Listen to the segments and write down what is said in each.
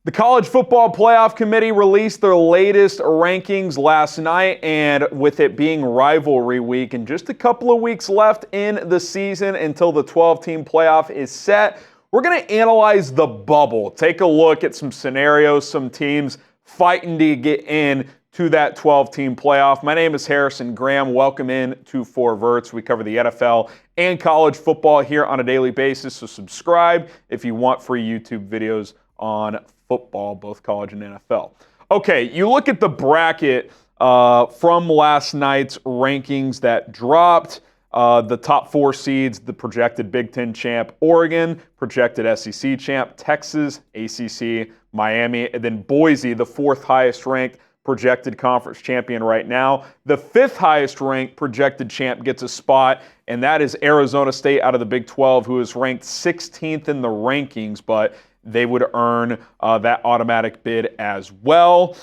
The College Football Playoff Committee released their latest rankings last night, and with it being rivalry week and just a couple of weeks left in the season until the 12-team playoff is set, we're going to analyze the bubble, take a look at some scenarios, some teams fighting to get in to that 12-team playoff. My name is Harrison Graham. Welcome in to Four Verts. We cover the NFL and college football here on a daily basis, so subscribe if you want free YouTube videos on football, both college and NFL. Okay, you look at the bracket from last night's rankings that dropped. The top four seeds, the projected Big Ten champ, Oregon, projected SEC champ, Texas, ACC, Miami, and then Boise, the fourth highest ranked projected conference champion right now. The fifth highest ranked projected champ gets a spot, and that is Arizona State out of the Big 12, who is ranked 16th in the rankings, but they would earn that automatic bid as well.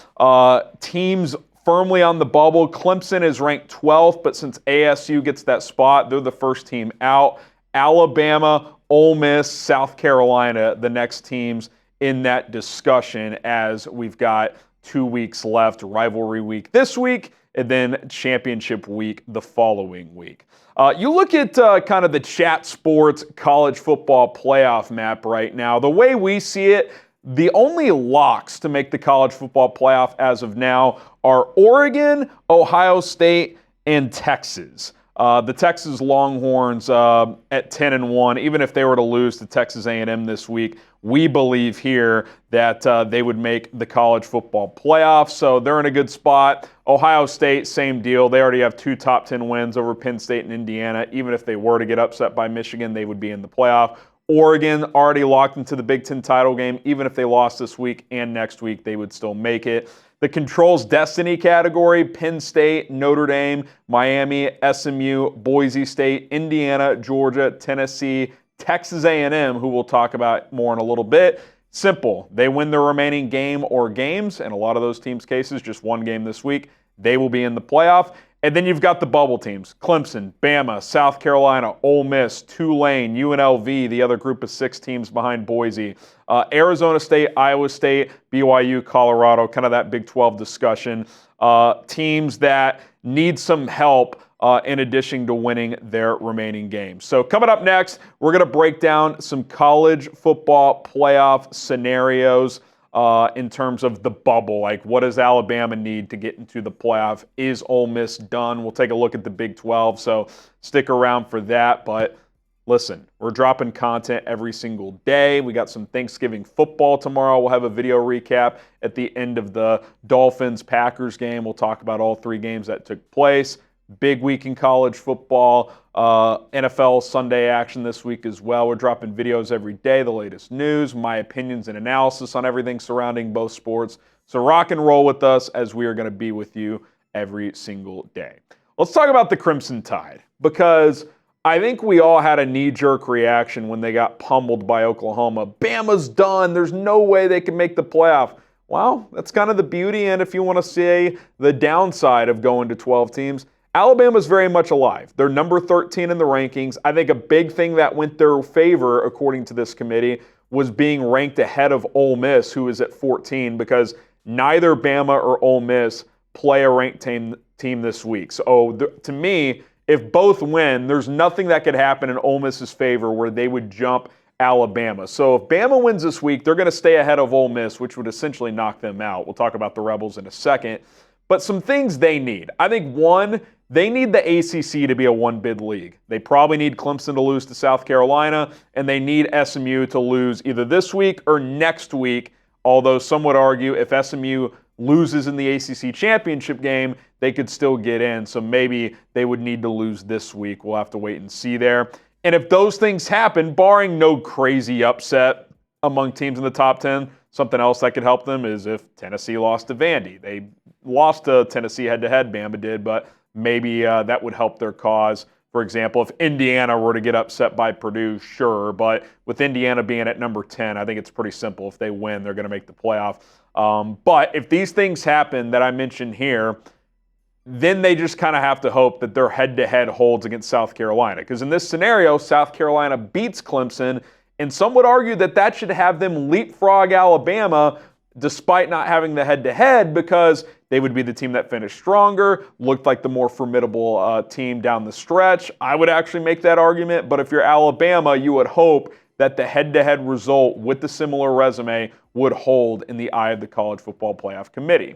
Teams firmly on the bubble. Clemson is ranked 12th, but since ASU gets that spot, they're the first team out. Alabama, Ole Miss, South Carolina, the next teams in that discussion as we've got 2 weeks left, rivalry week this week, and then championship week the following week. You look at kind of the Chat Sports college football playoff map right now. The way we see it, the only locks to make the college football playoff as of now are Oregon, Ohio State, and Texas. The Texas Longhorns at 10-1, even if they were to lose to Texas A&M this week, we believe here that they would make the college football playoff, so they're in a good spot. Ohio State, same deal. They already have two top 10 wins over Penn State and Indiana. Even if they were to get upset by Michigan, they would be in the playoff. Oregon already locked into the Big Ten title game. Even if they lost this week and next week, they would still make it. The Controls Destiny category, Penn State, Notre Dame, Miami, SMU, Boise State, Indiana, Georgia, Tennessee, Texas A&M, who we'll talk about more in a little bit. Simple. They win their remaining game or games, and a lot of those teams' cases, just one game this week, they will be in the playoff. And then you've got the bubble teams, Clemson, Bama, South Carolina, Ole Miss, Tulane, UNLV, the other group of 6 teams behind Boise, Arizona State, Iowa State, BYU, Colorado, kind of that Big 12 discussion. Teams that need some help in addition to winning their remaining games. So coming up next, we're going to break down some college football playoff scenarios in terms of the bubble. Like, what does Alabama need to get into the playoff? Is Ole Miss done? We'll take a look at the Big 12, so stick around for that. But listen, we're dropping content every single day. We got some Thanksgiving football tomorrow. We'll have a video recap at the end of the Dolphins-Packers game. We'll talk about all 3 games that took place. Big week in college football, NFL Sunday action this week as well. We're dropping videos every day, the latest news, my opinions and analysis on everything surrounding both sports. So rock and roll with us as we are going to be with you every single day. Let's talk about the Crimson Tide, because I think we all had a knee-jerk reaction when they got pummeled by Oklahoma. Bama's done. There's no way they can make the playoff. Well, that's kind of the beauty, and if you want to say the downside of going to 12 teams, Alabama's very much alive. They're number 13 in the rankings. I think a big thing that went their favor, according to this committee, was being ranked ahead of Ole Miss, who is at 14, because neither Bama or Ole Miss play a ranked team this week. So to me, if both win, there's nothing that could happen in Ole Miss's favor where they would jump Alabama. So if Bama wins this week, they're going to stay ahead of Ole Miss, which would essentially knock them out. We'll talk about the Rebels in a second. But some things they need. I think, one, they need the ACC to be a one-bid league. They probably need Clemson to lose to South Carolina, and they need SMU to lose either this week or next week, although some would argue if SMU loses in the ACC championship game, they could still get in. So maybe they would need to lose this week. We'll have to wait and see there. And if those things happen, barring no crazy upset among teams in the top 10, something else that could help them is if Tennessee lost to Vandy. They lost to Tennessee head-to-head, Bama did, but maybe that would help their cause. For example, if Indiana were to get upset by Purdue, sure, but with Indiana being at number 10, I think it's pretty simple. If they win, they're going to make the playoff. But if these things happen that I mentioned here, then they just kind of have to hope that their head-to-head holds against South Carolina. Because in this scenario, South Carolina beats Clemson And some would argue that that should have them leapfrog Alabama despite not having the head-to-head, because they would be the team that finished stronger, looked like the more formidable team down the stretch. I would actually make that argument, but if you're Alabama, you would hope that the head-to-head result with the similar resume would hold in the eye of the College Football Playoff Committee.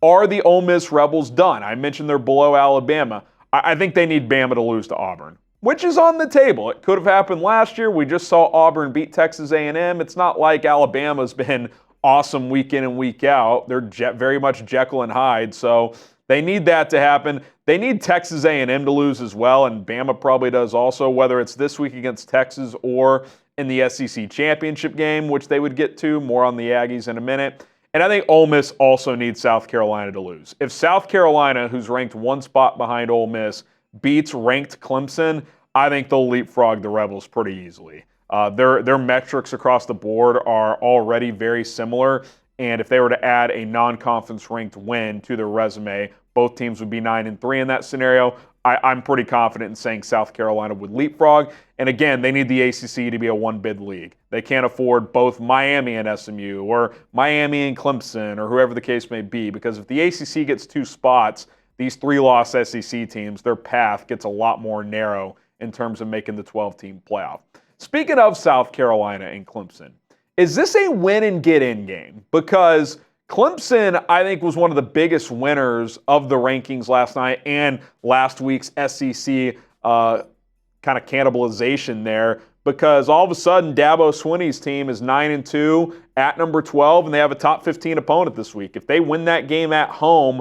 Are the Ole Miss Rebels done? I mentioned they're below Alabama. I think they need Bama to lose to Auburn, which is on the table. It could have happened last year. We just saw Auburn beat Texas A&M. It's not like Alabama's been awesome week in and week out. They're very much Jekyll and Hyde, so they need that to happen. They need Texas A&M to lose as well, and Bama probably does also, whether it's this week against Texas or in the SEC championship game, which they would get to. More on the Aggies in a minute. And I think Ole Miss also needs South Carolina to lose. If South Carolina, who's ranked one spot behind Ole Miss, beats ranked Clemson, I think they'll leapfrog the Rebels pretty easily. Their metrics across the board are already very similar, and if they were to add a non-conference ranked win to their resume, both teams would be 9-3 in that scenario. I'm pretty confident in saying South Carolina would leapfrog. And again, they need the ACC to be a one-bid league. They can't afford both Miami and SMU or Miami and Clemson or whoever the case may be, because if the ACC gets 2 spots, these 3-loss SEC teams, their path gets a lot more narrow in terms of making the 12-team playoff. Speaking of South Carolina and Clemson, is this a win and get in game? Because Clemson, I think, was one of the biggest winners of the rankings last night and last week's SEC kind of cannibalization there, because all of a sudden Dabo Swinney's team is 9-2 at number 12, and they have a top 15 opponent this week. If they win that game at home,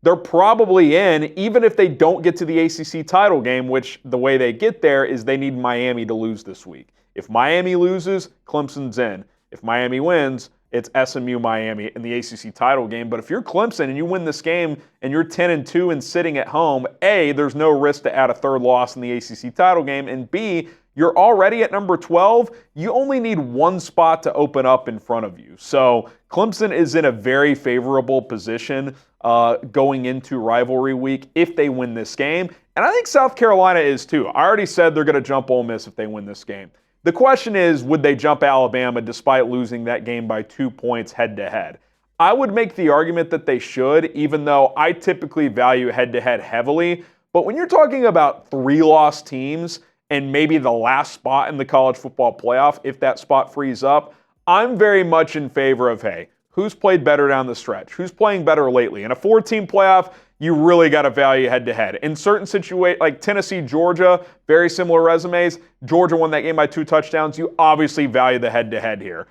they're probably in, even if they don't get to the ACC title game, which the way they get there is they need Miami to lose this week. If Miami loses, Clemson's in. If Miami wins, it's SMU Miami in the ACC title game. But if you're Clemson and you win this game and you're 10-2 and sitting at home, A, there's no risk to add a third loss in the ACC title game, and B, you're already at number 12. You only need one spot to open up in front of you. So Clemson is in a very favorable position going into rivalry week if they win this game. And I think South Carolina is too. I already said they're going to jump Ole Miss if they win this game. The question is, would they jump Alabama despite losing that game by 2 points head-to-head? I would make the argument that they should, even though I typically value head-to-head heavily. But when you're talking about 3-loss teams and maybe the last spot in the college football playoff, if that spot frees up, I'm very much in favor of, hey, who's played better down the stretch? Who's playing better lately? In a 4-team playoff, you really got to value head-to-head. In certain situations, like Tennessee, Georgia, very similar resumes. Georgia won that game by 2 touchdowns. You obviously value the head-to-head here.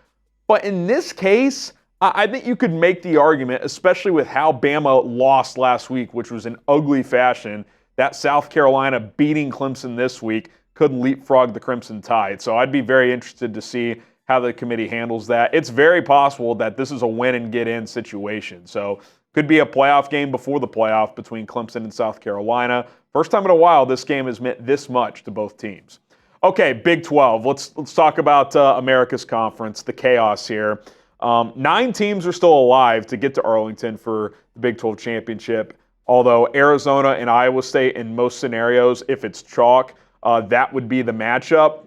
But in this case, I think you could make the argument, especially with how Bama lost last week, which was in ugly fashion, that South Carolina beating Clemson this week could leapfrog the Crimson Tide. So I'd be very interested to see how the committee handles that. It's very possible that this is a win and get in situation. So could be a playoff game before the playoff between Clemson and South Carolina. First time in a while this game has meant this much to both teams. Okay, Big 12. Let's talk about America's Conference, the chaos here. 9 teams are still alive to get to Arlington for the Big 12 championship, although Arizona and Iowa State in most scenarios, if it's chalk, that would be the matchup.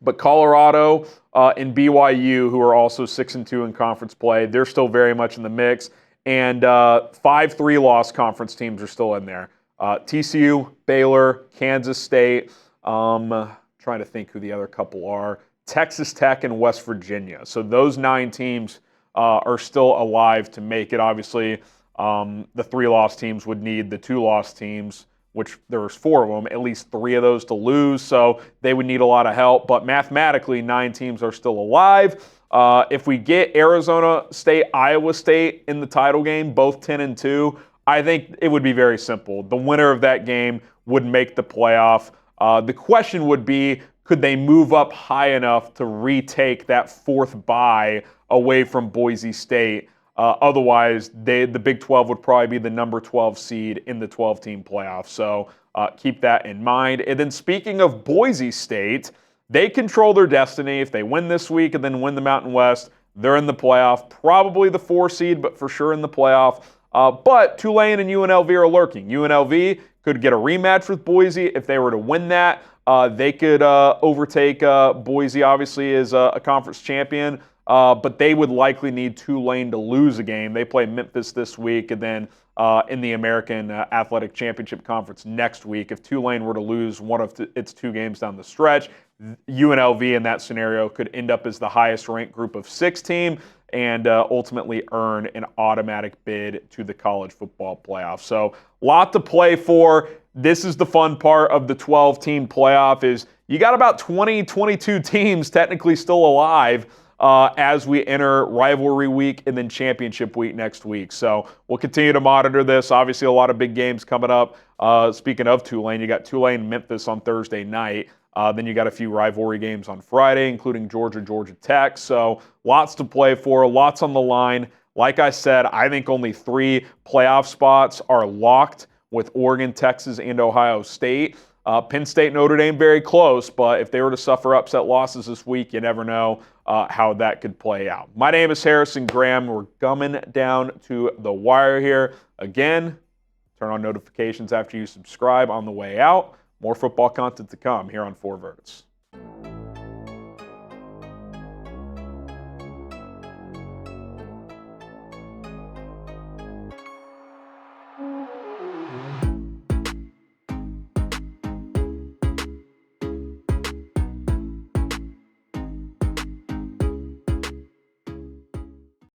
But Colorado and BYU, who are also 6-2 in conference play, they're still very much in the mix. And 5 3-loss conference teams are still in there. TCU, Baylor, Kansas State, trying to think who the other couple are, Texas Tech and West Virginia. So those 9 teams are still alive to make it. Obviously, the 3-loss teams would need the 2-loss teams, which there was 4 of them, at least 3 of those to lose. So they would need a lot of help. But mathematically, 9 teams are still alive. If we get Arizona State, Iowa State in the title game, both 10-2, I think it would be very simple. The winner of that game would make the playoff. The question would be, could they move up high enough to retake that 4th bye away from Boise State? Otherwise, the Big 12 would probably be the number 12 seed in the 12-team playoff. So keep that in mind. And then speaking of Boise State, they control their destiny. If they win this week and then win the Mountain West, they're in the playoff. Probably the 4 seed, but for sure in the playoff. But Tulane and UNLV are lurking. UNLV could get a rematch with Boise. If they were to win that, they could overtake Boise, obviously, as a conference champion. But they would likely need Tulane to lose a game. They play Memphis this week, and then in the American Athletic Championship Conference next week. If Tulane were to lose one of its 2 games down the stretch, UNLV in that scenario could end up as the highest ranked group of 6 team and ultimately earn an automatic bid to the college football playoff. So lot to play for. This is the fun part of the 12-team playoff is you got about 20, 22 teams technically still alive as we enter rivalry week and then championship week next week. So we'll continue to monitor this. Obviously, a lot of big games coming up. Speaking of Tulane, you got Tulane-Memphis on Thursday night. Then you got a few rivalry games on Friday, including Georgia Tech. So lots to play for, lots on the line. Like I said, I think only 3 playoff spots are locked with Oregon, Texas, and Ohio State. Penn State, Notre Dame, very close, but if they were to suffer upset losses this week, you never know how that could play out. My name is Harrison Graham. We're coming down to the wire here. Again, turn on notifications after you subscribe on the way out. More football content to come here on 4 Verts.